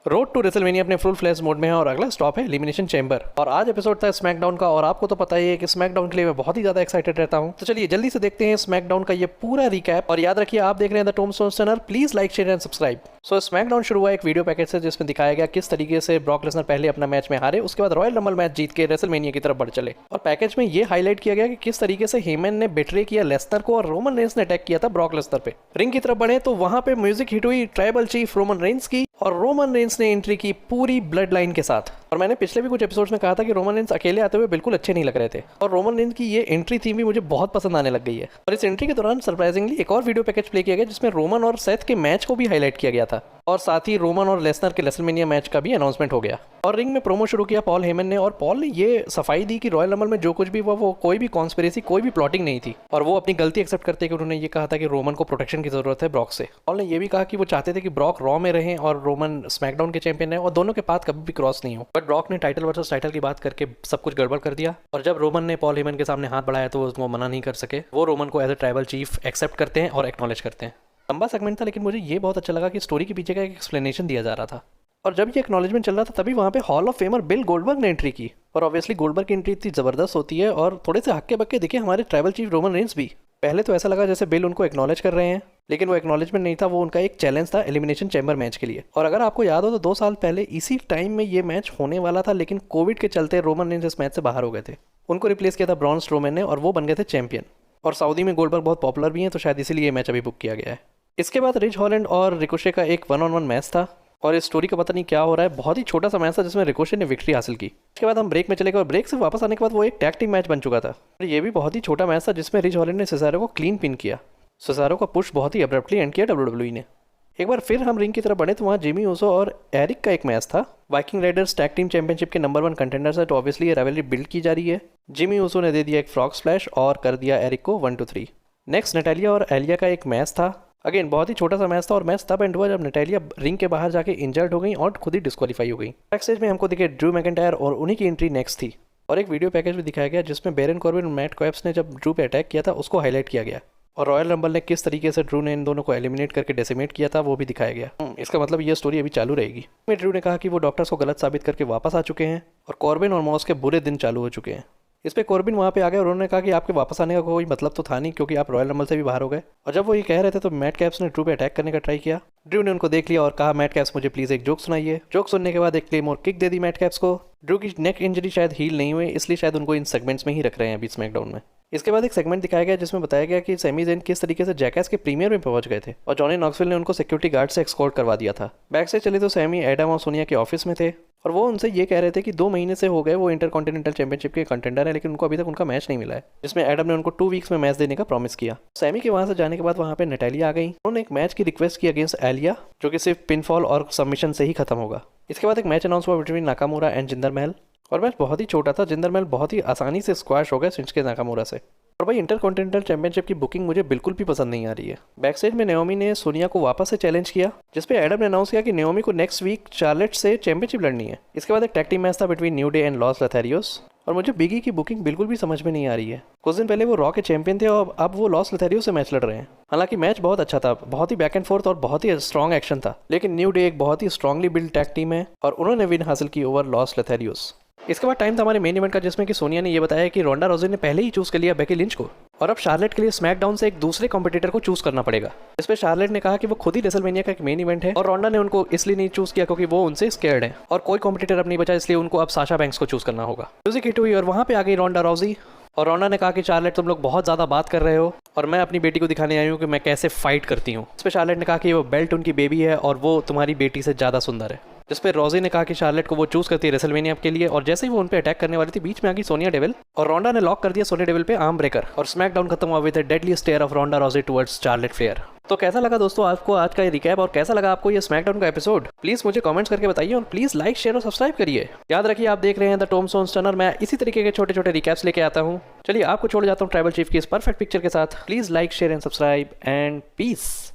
Road to WrestleMania अपने full flash mode में है और अगला स्टॉप है एलिमिनेशन चैम्बर। और आज एपिसोड था स्मैकडाउन का और आपको तो पता ही है कि स्मैकडाउन के लिए मैं बहुत ही ज्यादा एक्साइटेड रहता हूं। तो चलिए जल्दी से देखते हैं स्मैकडाउन का ये पूरा रिकैप। और याद रखिए आप देख रहे हैं the tombstone stunner. Please like share and subscribe. So SmackDown शुरू हुआ एक वीडियो पैकेज से जिसमें दिखाया गया किस तरीके से ब्रॉक लेसनर पहले अपना मैच में हारे, उसके बाद रॉयल रंबल मैच जीत के रेसलमेनिया की तरफ बढ़ चले। और पैकेज में ये हाईलाइट किया गया कि किस तरीके से हेमन ने बेट्रे किया लेसनर को और रोमन रेंस ने अटैक किया था ब्रॉक लेसनर पे। रिंग की तरफ बढ़े तो वहां पे म्यूजिक हिट हुई ट्राइबल चीफ रोमन रेंस की और रोमन रेंस ने एंट्री की पूरी ब्लड लाइन के साथ। और मैंने पिछले भी कुछ एपिसोड्स में कहा था कि रोमन रेंस अकेले आते हुए बिल्कुल अच्छे नहीं लग रहे थे और रोमन रेंस की ये एंट्री थीम भी मुझे बहुत पसंद आने लग गई है। और इस एंट्री के दौरान सरप्राइजिंगली एक और वीडियो पैकेज प्ले किया गया जिसमें रोमन और सेथ के मैच को भी हाईलाइट किया गया था और साथ ही रोमन और लेसनर के रेसलमेनिया मैच का भी अनाउंसमेंट हो गया। और रिंग में प्रोमो शुरू किया पॉल हेमन ने और पॉल ने ये सफाई दी कि रॉयल रंबल में जो कुछ भी हुआ वो कोई भी कॉन्स्पिरेसी कोई भी प्लॉटिंग नहीं थी और वो अपनी गलती एक्सेप्ट करते कि उन्होंने ये कहा था कि रोमन को प्रोटेक्शन की जरूरत है ब्रॉक से। पॉल ने ये भी कहा कि वो चाहते थे कि ब्रॉक रॉ में रहें और रोमन स्मैकडाउन के चैंपियन है और दोनों के पाथ कभी भी क्रॉस नहीं हो। बट ब्रॉक ने टाइटल वर्सेस टाइटल की बात करके सब कुछ गड़बड़ कर दिया और जब रोमन ने पॉल हेमन के सामने हाथ बढ़ाया तो वो मना नहीं कर सके। वो रोमन को as a tribal chief accept करते हैं और एक्नॉलेज करते हैं। लंबा सेगमेंट था लेकिन मुझे ये बहुत अच्छा लगा कि स्टोरी के पीछे का एक एक्सप्लेनेशन दिया जा रहा था। और जब ये एक्नॉलेजमेंट चल रहा था तभी वहाँ पे hall of famer bill Goldberg ने एंट्री की और ऑब्वियसली गोल्डबर्ग की एंट्री इतनी ज़बरदस्त होती है और थोड़े से हक्के बक्के दिखे हमारे ट्राइबल चीफ रोमन रेंस भी। पहले तो ऐसा लगा जैसे बिल उनको एक्नॉलेज कर रहे हैं लेकिन वो एक्नॉलेजमेंट नहीं था, वो उनका एक चैलेंज था एलिमिनेशन चैम्बर मैच के लिए। और अगर आपको याद हो तो 2 साल पहले इसी टाइम में ये मैच होने वाला था लेकिन कोविड के चलते रोमन रेंस इस मैच से बाहर हो गए थे। उनको रिप्लेस किया था ब्रॉन स्ट्रोमैन ने और वो बन गए थे चैंपियन। और सऊदी में गोल्डबर्ग बहुत पॉपुलर भी हैं तो शायद इसीलिए ये मैच अभी बुक किया गया है। इसके बाद रिच हॉलैंड और रिकोशे का एक 1-on-1 मैच था और इस स्टोरी का पता नहीं क्या हो रहा है। बहुत ही छोटा सा मैच था जिसमें रिकोशे ने विक्ट्री हासिल की। इसके बाद हम ब्रेक में चले गए और ब्रेक से वापस आने के बाद वो एक टैग टीम मैच बन चुका था और ये भी बहुत ही छोटा मैच था जिसमें रिच हॉलैंड ने सेसारो को क्लीन पिन किया। सेसारो का पुश बहुत ही अब्रप्टली एंड किया WWE ने। एक बार फिर हम रिंग की तरफ बढ़े तो वहाँ जिमी ऊसो और एरिक का एक मैच था। Viking Riders tag team championship के नंबर 1 कंटेंडर्स है तो ऑब्वियसली ये राइवलरी बिल्ड की जा रही है। जिमी ऊसो ने दे दिया एक फ्रॉग स्प्लैश और कर दिया एरिक को 1-2-3। नेक्स्ट नटालिया और एलिया का एक मैच था। अगेन बहुत ही छोटा सा मैच था और मैच तब एंड हुआ जब नटालिया रिंग के बाहर जाके इंजर्ड हो गई और खुद ही डिस्क्वालीफाई हो गई। बैक स्टेज में हमको दिखे ड्रू मैकिंटायर और उन्हीं की एंट्री नेक्स्ट थी और एक वीडियो पैकेज भी दिखाया गया जिसमें बैरन कॉर्बिन और मैट कोएब्स ने जब ड्रू पे अटैक किया था उसको हाईलाइट किया गया और रॉयल रंबल ने किस तरीके से ड्रू ने इन दोनों को एलिमिनेट करके डेसिमेट किया था वो भी दिखाया गया। इसका मतलब ये स्टोरी अभी चालू रहेगी। ड्रू ने कहा कि वो डॉक्टर्स को गलत साबित करके वापस आ चुके हैं और कॉर्बिन और मॉस के बुरे दिन चालू हो चुके हैं। इस पे कॉर्बिन वहाँ पे आ गए और उन्होंने कहा कि आपके वापस आने का कोई मतलब तो था नहीं क्योंकि आप रॉयल रंबल से भी बाहर हो गए। और जब वो ये कह रहे थे तो मैट कैप्स ने ड्रू पे अटैक करने का ट्राई किया। ड्रू ने उनको देख लिया और कहा मैट कैप्स मुझे प्लीज एक जोक सुनाइए। जोक सुनने के बाद एक क्लेमोर किक दे दी मैट कैप्स को। ड्रू की नेक इंजरी शायद हील नहीं हुई इसलिए शायद उनको इन सेगमेंट्स में ही रख रहे हैं अभी स्मैकडाउन में। इसके बाद एक सेगमेंट दिखाया गया जिसमें बताया गया कि सैमी ज़ेन किस तरीके से जैकास के प्रीमियर में पहुंच गए थे और जॉनी नॉक्सविल ने उनको सिक्योरिटी गार्ड से एक्सकॉर्ट करवा दिया था। बैक से चले तो सैमी एडम और सोनिया के ऑफिस में थे और वो उनसे ये कह रहे थे कि 2 महीने से हो गए वो इंटरकॉन्टिनेंटल चैंपियनशिप के कंटेंडर है लेकिन उनको अभी तक उनका मैच नहीं मिला है, जिसमें एडम ने उनको 2 वीक्स में मैच देने का प्रॉमिस किया। सैमी के वहां से जाने के बाद वहां पे नटालिया आ गई। उन्होंने एक मैच की रिक्वेस्ट की अगेंस्ट एलिया जो कि सिर्फ पिनफॉल और सबमिशन से ही खत्म होगा। इसके बाद एक मैच अनाउंस हुआ बिटवीन नाकामुरा एंड जिंदर महल और मैच बहुत ही छोटा था। जिंदर महल बहुत ही आसानी से स्क्वाश हो गए शिंजुके नाकामुरा से। और भाई इंटरकॉन्टिनेंटल चैंपियनशिप की बुकिंग मुझे बिल्कुल भी पसंद नहीं आ रही है। बैक स्टेज में नेओमी ने सोनिया को वापस से चैलेंज किया जिसपे एडम ने अनाउंस किया कि नेओमी को नेक्स्ट वीक चार्लेट से चैंपियनशिप लड़नी है। इसके बाद एक टैग टीम मैच था between New Day and Los Lotharios और मुझे बिगी की बुकिंग बिल्कुल भी समझ में नहीं आ रही है। कुछ दिन पहले वो रॉ के चैंपियन थे और अब वो लॉस लथेरियोस से मैच लड़ रहे हैं। हालांकि मैच बहुत अच्छा था, बहुत ही बैक एंड फोर्थ और बहुत ही स्ट्रॉन्ग एक्शन था लेकिन न्यू डे एक बहुत ही स्ट्रांगली बिल्ड टैग टीम है और उन्होंने विन हासिल की ओवर लॉस लथेरियोस। इसके बाद टाइम था हमारे मेन इवेंट का जिसमें कि सोनिया ने ये बताया कि रोंडा रोजी ने पहले ही चूज कर लिया बेकी लिंच को और अब शार्लेट के लिए स्मैकडाउन से एक दूसरे कॉम्पिटिटर को चूज करना पड़ेगा। इस पे शार्लेट ने कहा कि वो खुद ही रेसलमेनिया का एक मेन इवेंट है और रोंडा ने उनको इसलिए नहीं चूज किया क्योंकि वो उनसे स्केयर्ड है और कोई कॉम्पिटिटर अब नहीं बचा इसलिए उनको अब साशा बैंक्स को चूज करना होगा। म्यूजिक हिट हुई और वहाँ पे आ गई रोंडा रोजी और रोंडा ने कहा कि शार्लेट तुम लोग बहुत ज़्यादा बात कर रहे हो और मैं अपनी बेटी को दिखाने आई हूँ कि मैं कैसे फाइट करती हूँ। इस पे शार्लेट ने कहा कि वो बेल्ट उनकी बेबी है और वो तुम्हारी बेटी से ज़्यादा सुंदर है। जिस पे रोजी ने कहा कि शार्लेट को वो चूज करती है रेसलमेनिया के लिए और जैसे ही वो उन पे अटैक करने वाली थी बीच में आ गई सोनिया डेविल और रोंडा ने लॉक कर दिया सोनिया डेविल पे आर्म ब्रेकर और स्मैकडाउन खत्म हुआ विद डेडली स्टेयर ऑफ रोंडा रोजी टुवर्ड्स शार्लेट फ्लेयर। तो कैसा लगा दोस्तों आपको आज का ये रिकैप और कैसा लगा आपको ये स्मैकडाउन का एपिसोड? प्लीज मुझे कमेंट्स करके बताइए और प्लीज लाइक शेयर और सब्सक्राइब करिए। याद रखिए आप देख रहे हैं द टोम्बस्टोन स्टनर। मैं इसी तरीके के छोटे छोटे रिकैप्स लेके आता हूँ। चलिए आपको छोड़ जाता हूँ ट्राइबल चीफ की इस परफेक्ट पिक्चर के साथ। Please like share and subscribe and piece.